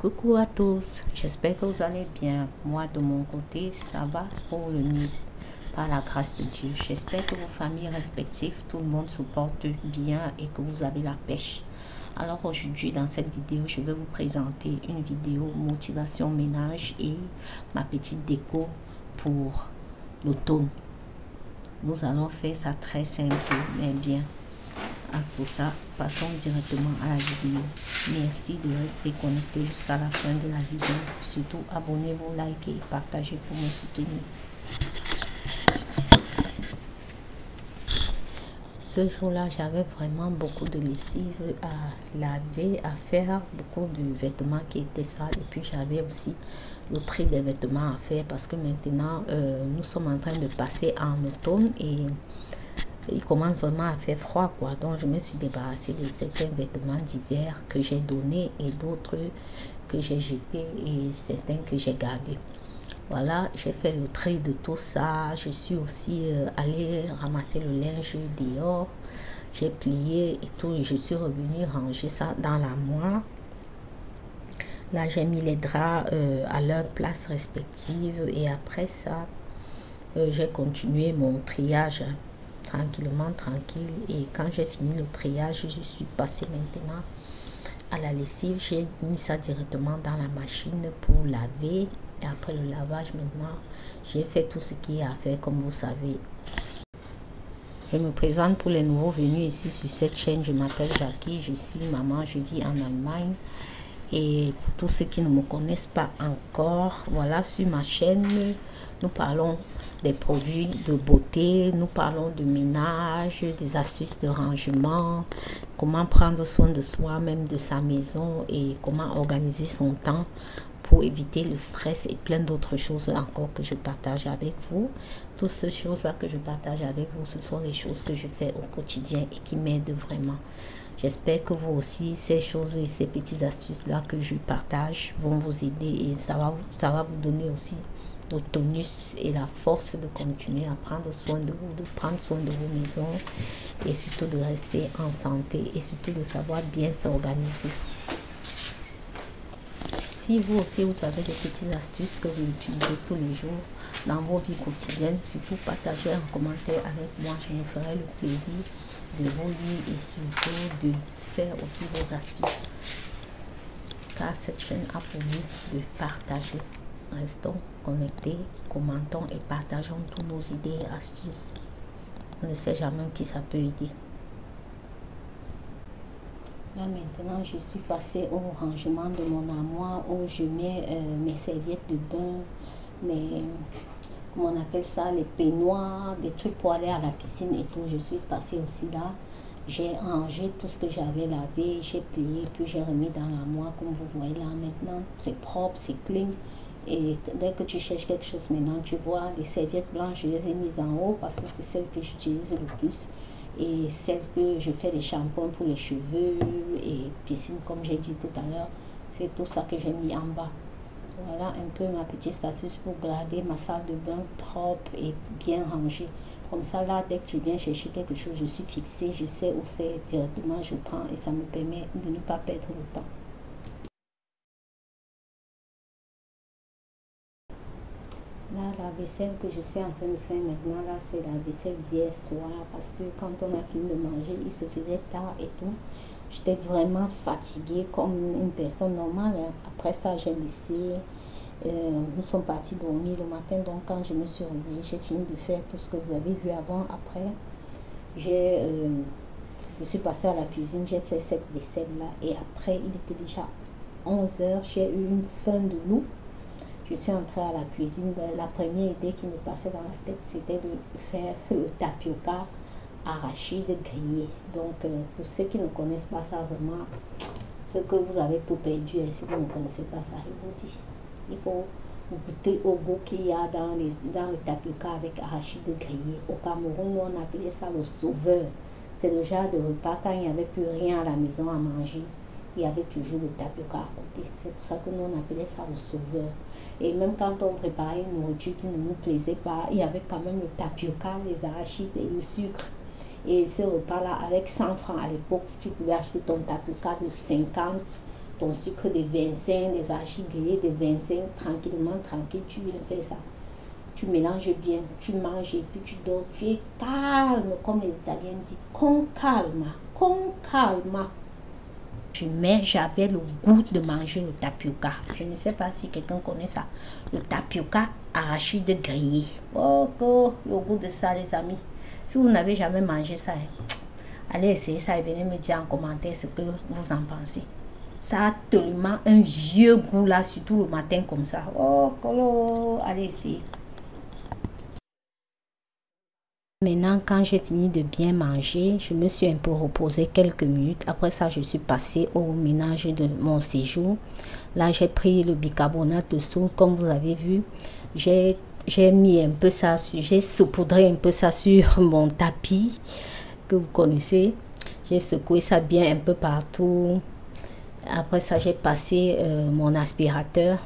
Coucou à tous, j'espère que vous allez bien. Moi de mon côté, ça va pour le mieux, par la grâce de Dieu. J'espère que vos familles respectives, tout le monde se porte bien et que vous avez la pêche. Alors aujourd'hui, dans cette vidéo, je vais vous présenter une vidéo motivation ménage et ma petite déco pour l'automne. Nous allons faire ça très simple, mais bien. Pour ça, passons directement à la vidéo. Merci de rester connecté jusqu'à la fin de la vidéo. Surtout, abonnez-vous, likez et partagez pour me soutenir. Ce jour-là, j'avais vraiment beaucoup de lessive à laver, à faire, beaucoup de vêtements qui étaient sales. Et puis, j'avais aussi le tri des vêtements à faire parce que maintenant, nous sommes en train de passer en automne et il commence vraiment à faire froid, quoi. Donc je me suis débarrassée de certains vêtements d'hiver que j'ai donnés et d'autres que j'ai jetés et certains que j'ai gardés. Voilà, j'ai fait le tri de tout ça. Je suis aussi allée ramasser le linge dehors. J'ai plié et tout et je suis revenue ranger ça dans l'armoire. Là, j'ai mis les draps à leur place respective et après ça, j'ai continué mon triage. Tranquillement, tranquille. Et quand j'ai fini le triage, je suis passée maintenant à la lessive. J'ai mis ça directement dans la machine pour laver. Et après le lavage, maintenant, j'ai fait tout ce qui est à faire, comme vous savez. Je me présente pour les nouveaux venus ici sur cette chaîne. Je m'appelle Jackie, je suis maman, je vis en Allemagne. Et pour tous ceux qui ne me connaissent pas encore, voilà, sur ma chaîne, nous parlons des produits de beauté, nous parlons de ménage, des astuces de rangement, comment prendre soin de soi, même de sa maison et comment organiser son temps pour éviter le stress et plein d'autres choses encore que je partage avec vous. Toutes ces choses-là que je partage avec vous, ce sont les choses que je fais au quotidien et qui m'aident vraiment. J'espère que vous aussi, ces choses et ces petites astuces-là que je partage vont vous aider et ça va vous donner aussi le tonus et la force de continuer à prendre soin de vous, de prendre soin de vos maisons et surtout de rester en santé et surtout de savoir bien s'organiser. Si vous aussi vous avez des petites astuces que vous utilisez tous les jours dans vos vies quotidiennes, surtout partagez en commentaire avec moi. Je me ferai le plaisir de vous lire et surtout de faire aussi vos astuces. Car cette chaîne a pour but de partager. Restons connectés, commentons et partageons toutes nos idées et astuces. On ne sait jamais qui ça peut aider. Là maintenant, je suis passée au rangement de mon armoire où je mets mes serviettes de bain, comment on appelle ça, les peignoirs, des trucs pour aller à la piscine et tout. Je suis passée aussi là. J'ai rangé tout ce que j'avais lavé, j'ai plié, puis j'ai remis dans l'armoire comme vous voyez là maintenant. C'est propre, c'est clean. Et dès que tu cherches quelque chose maintenant, tu vois les serviettes blanches, je les ai mises en haut parce que c'est celles que j'utilise le plus. Et celles que je fais des shampoings pour les cheveux et piscine, comme j'ai dit tout à l'heure, c'est tout ça que j'ai mis en bas. Voilà un peu ma petite astuce pour garder ma salle de bain propre et bien rangée. Comme ça, là, dès que tu viens chercher quelque chose, je suis fixée, je sais où c'est directement, je prends et ça me permet de ne pas perdre le temps. Là, la vaisselle que je suis en train de faire maintenant, là, c'est la vaisselle d'hier soir parce que quand on a fini de manger, il se faisait tard et tout. J'étais vraiment fatiguée comme une personne normale. Après ça, j'ai laissé. Nous sommes partis dormir le matin, donc quand je me suis réveillée, j'ai fini de faire tout ce que vous avez vu avant. Après, je suis passée à la cuisine, j'ai fait cette vaisselle-là et après, il était déjà 11 h, j'ai eu une faim de loup. Je suis entrée à la cuisine. La première idée qui me passait dans la tête, c'était de faire le tapioca arachide grillé. Donc, pour ceux qui ne connaissent pas ça vraiment, c'est que vous avez tout perdu. Et si vous ne connaissez pas ça, je vous dis, il faut goûter au goût qu'il y a dans le tapioca avec arachide grillé. Au Cameroun, nous, on appelait ça le sauveur. C'est le genre de repas quand il n'y avait plus rien à la maison à manger. Il y avait toujours le tapioca à côté. C'est pour ça que nous, on appelait ça le sauveur. Et même quand on préparait une nourriture qui ne nous plaisait pas, il y avait quand même le tapioca, les arachides et le sucre. Et ce repas-là, avec 100 francs à l'époque, tu pouvais acheter ton tapioca de 50 ton sucre de 25, des arachis grillés de 25, tranquillement, tranquille, tu viens faire ça. Tu mélanges bien, tu manges et puis tu dors. Tu es calme, comme les Italiens disent, con calma, con calma. J'avais le goût de manger le tapioca. Je ne sais pas si quelqu'un connaît ça. Le tapioca arachide grillé. Oh, le goût de ça, les amis. Si vous n'avez jamais mangé ça, allez essayer ça et venez me dire en commentaire ce que vous en pensez. Ça a tellement un vieux goût là, surtout le matin comme ça. Oh, allez essayer. Maintenant, quand j'ai fini de bien manger, je me suis un peu reposée quelques minutes. Après ça, je suis passée au ménage de mon séjour. Là, j'ai pris le bicarbonate de soude, comme vous avez vu. J'ai mis un peu ça, j'ai saupoudré un peu ça sur mon tapis que vous connaissez. J'ai secoué ça bien un peu partout. Après ça, j'ai passé mon aspirateur.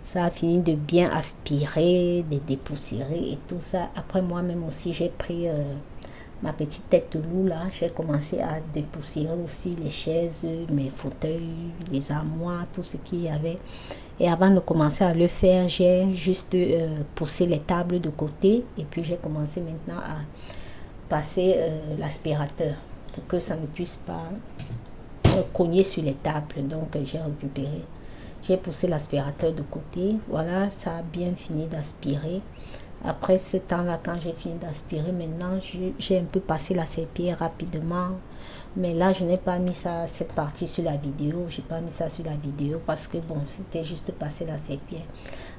Ça a fini de bien aspirer, de dépoussiérer et tout ça. Après, moi-même aussi, j'ai pris ma petite tête de loup là. J'ai commencé à dépoussiérer aussi les chaises, mes fauteuils, les armoires, tout ce qu'il y avait. Et avant de commencer à le faire, j'ai juste poussé les tables de côté. Et puis, j'ai commencé maintenant à passer l'aspirateur pour que ça ne puisse pas cogner sur les tables. Donc, j'ai récupéré. J'ai poussé l'aspirateur de côté. Voilà, ça a bien fini d'aspirer. Après ce temps-là, quand j'ai fini d'aspirer, maintenant, j'ai un peu passé la serpillière rapidement. Mais là, je n'ai pas mis ça, cette partie sur la vidéo. Je n'ai pas mis ça sur la vidéo parce que, bon, c'était juste passer la serpillière.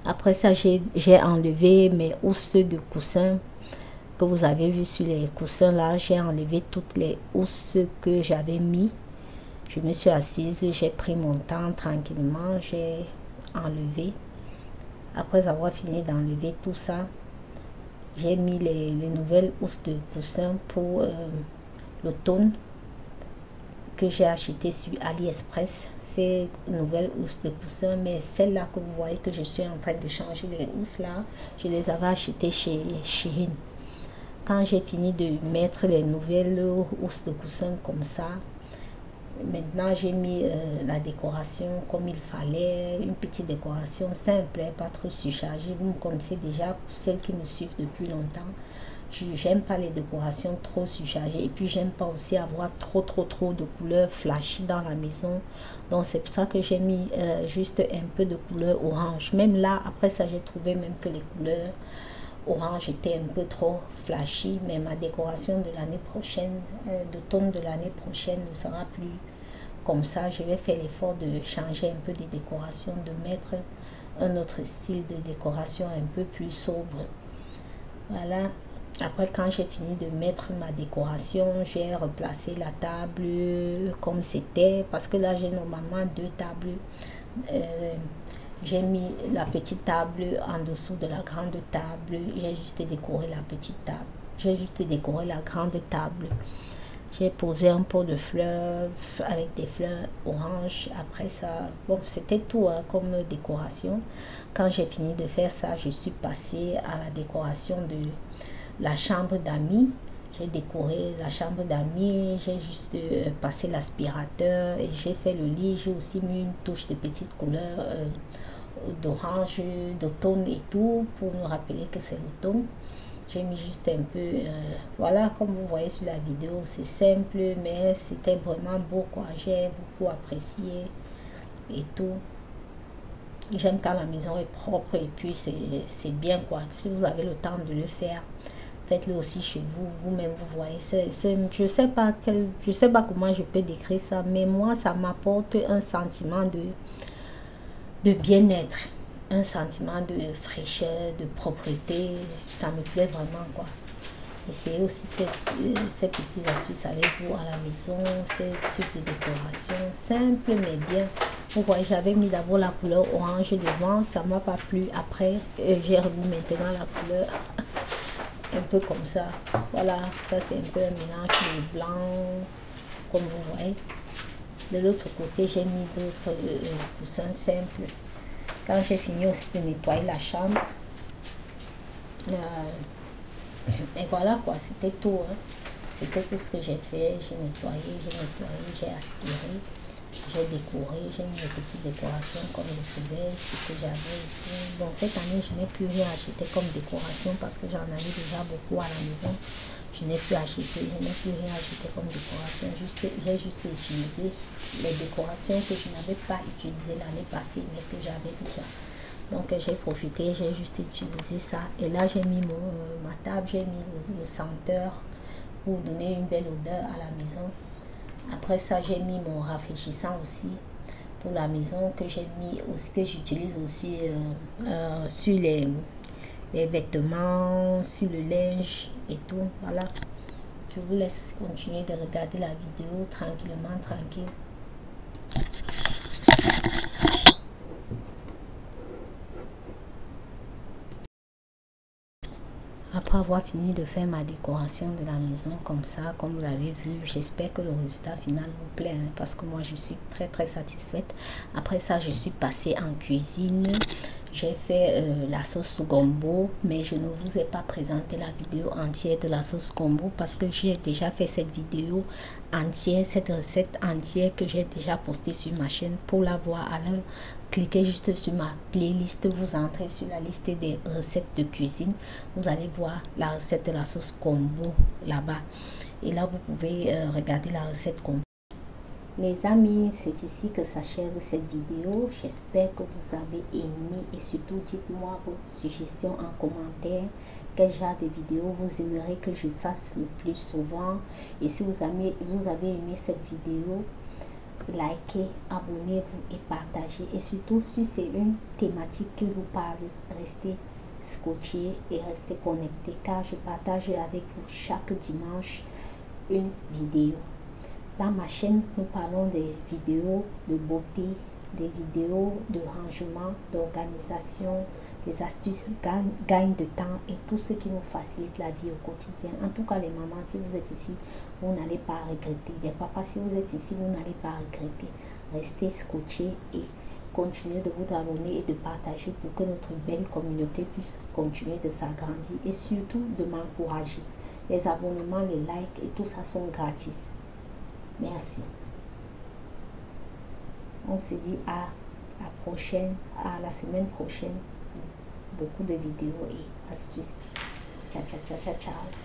Après ça, j'ai enlevé mes housses de coussin que vous avez vu sur les coussins là. J'ai enlevé toutes les housses que j'avais mis. Je me suis assise, j'ai pris mon temps tranquillement, j'ai enlevé. Après avoir fini d'enlever tout ça, j'ai mis les nouvelles housses de coussin pour l'automne que j'ai acheté sur AliExpress. Ces nouvelles housses de coussin, mais celles-là que vous voyez que je suis en train de changer les housses là, je les avais achetées chez Shein. Quand j'ai fini de mettre les nouvelles housses de coussin comme ça, maintenant j'ai mis la décoration comme il fallait, une petite décoration simple, pas trop surchargée. Vous me connaissez déjà, pour celles qui me suivent depuis longtemps. J'aime pas les décorations trop surchargées et puis j'aime pas aussi avoir trop de couleurs flashy dans la maison. Donc c'est pour ça que j'ai mis juste un peu de couleur orange. Même là, après ça, j'ai trouvé même que les couleurs orange était un peu trop flashy, mais ma décoration de l'année prochaine, d'automne de l'année prochaine ne sera plus comme ça. Je vais faire l'effort de changer un peu des décorations, de mettre un autre style de décoration un peu plus sobre. Voilà. Après, quand j'ai fini de mettre ma décoration, j'ai replacé la table comme c'était, parce que là j'ai normalement deux tables. J'ai mis la petite table en dessous de la grande table. J'ai juste décoré la petite table. J'ai juste décoré la grande table. J'ai posé un pot de fleurs avec des fleurs oranges. Après ça, bon, c'était tout hein, comme décoration. Quand j'ai fini de faire ça, je suis passée à la décoration de la chambre d'amis. J'ai décoré la chambre d'amis, j'ai juste passé l'aspirateur et j'ai fait le lit. J'ai aussi mis une touche de petite couleur d'orange, d'automne et tout pour nous rappeler que c'est l'automne. J'ai mis juste un peu, voilà, comme vous voyez sur la vidéo, c'est simple mais c'était vraiment beau quoi. J'ai beaucoup apprécié et tout. J'aime quand la maison est propre et puis c'est bien quoi. Si vous avez le temps de le faire, faites-le aussi chez vous, vous-même vous voyez. Je sais pas comment je peux décrire ça, mais moi ça m'apporte un sentiment de bien-être, un sentiment de fraîcheur, de propreté. Ça me plaît vraiment quoi. Essayez aussi ces petites astuces avec vous à la maison, ces types de décoration simple mais bien. Vous voyez, j'avais mis d'abord la couleur orange devant, ça m'a pas plu. Après j'ai remis maintenant la couleur un peu comme ça. Voilà, ça c'est un peu un mélange de blanc comme vous voyez. De l'autre côté j'ai mis d'autres coussins simples. Quand j'ai fini aussi de nettoyer la chambre, et voilà quoi, c'était tout hein. C'était tout ce que j'ai fait. J'ai nettoyé, j'ai aspiré. j'ai décoré, j'ai mis des petites décorations comme je pouvais, ce que j'avais ici. Bon, cette année, je n'ai plus rien acheté comme décoration parce que j'en avais déjà beaucoup à la maison. Je n'ai plus acheté, je n'ai plus rien acheté comme décoration. J'ai juste utilisé les décorations que je n'avais pas utilisées l'année passée, mais que j'avais déjà. Donc j'ai profité, j'ai juste utilisé ça. Et là, j'ai mis ma table, j'ai mis le senteur pour donner une belle odeur à la maison. Après ça, j'ai mis mon rafraîchissant aussi pour la maison que j'ai mis aussi, que j'utilise aussi sur les vêtements, sur le linge et tout. Voilà. Je vous laisse continuer de regarder la vidéo tranquillement, tranquille. Après avoir fini de faire ma décoration de la maison comme ça, comme vous avez vu, j'espère que le résultat final vous plaît, hein, parce que moi je suis très satisfaite. Après ça, je suis passée en cuisine. J'ai fait la sauce gombo, mais je ne vous ai pas présenté la vidéo entière de la sauce gombo parce que j'ai déjà fait cette vidéo entière, cette recette entière que j'ai déjà postée sur ma chaîne. Pour la voir, alors cliquez juste sur ma playlist, vous entrez sur la liste des recettes de cuisine, vous allez voir la recette de la sauce gombo là-bas, et là vous pouvez regarder la recette complète. Les amis, c'est ici que s'achève cette vidéo. J'espère que vous avez aimé et surtout dites-moi vos suggestions en commentaire. Quel genre de vidéo vous aimeriez que je fasse le plus souvent? Et si vous avez aimé cette vidéo, likez, abonnez-vous et partagez. Et surtout, si c'est une thématique qui vous parle, restez scotché et restez connecté car je partage avec vous chaque dimanche une vidéo. Dans ma chaîne, nous parlons des vidéos de beauté, des vidéos de rangement, d'organisation, des astuces, gagne de temps et tout ce qui nous facilite la vie au quotidien. En tout cas, les mamans, si vous êtes ici, vous n'allez pas regretter. Les papas, si vous êtes ici, vous n'allez pas regretter. Restez scotchés et continuez de vous abonner et de partager pour que notre belle communauté puisse continuer de s'agrandir et surtout de m'encourager. Les abonnements, les likes et tout ça sont gratis. Merci. On se dit à la semaine prochaine pour beaucoup de vidéos et astuces. Ciao, ciao, ciao, ciao, ciao.